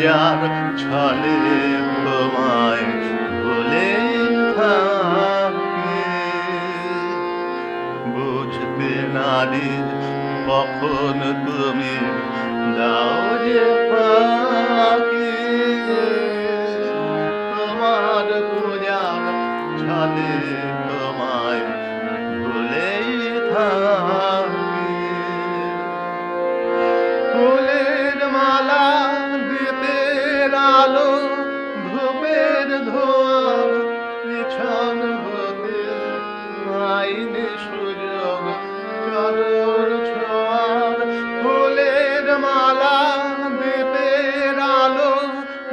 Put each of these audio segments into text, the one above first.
পূজার ছলে তোমায় ভুলে থাকি, বুঝতে নারি কখন তুমি দাও যে ফাঁকি। তোমার পূজার ছলে তোমায় ভুলে থাকি, ফুলের মালা দীপের আলো ধূপের ধোঁয়ার পিছন হতে আইনি সুযোগ চরণ ছোঁয়ার। ফুলের মালা দীপের আলো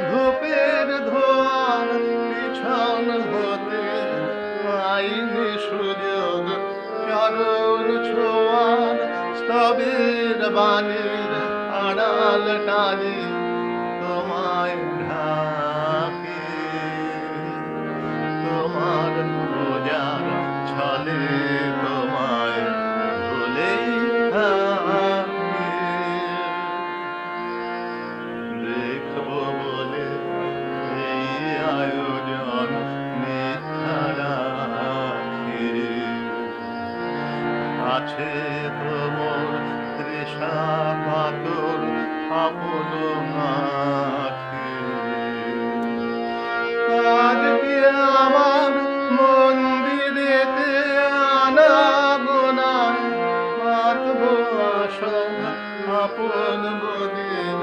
ধূপের ধোঁয়ার পিছন হতে আইনি সুযোগ চরণ ছোঁয়ার। স্তবের বাণীর আড়াল টানি তোমায় ঢাকি, তোমার পূজার ছলে তোমায় ভুলে থাকি। দেখবো বলে এই আয়োজন মিথ্যা রাখি, আছে তোমার তৃষা পাতর আপন মাঠে। আজকে আমার মন্দিরেতে আনাগোনায় পাতব আসন আপন বদির।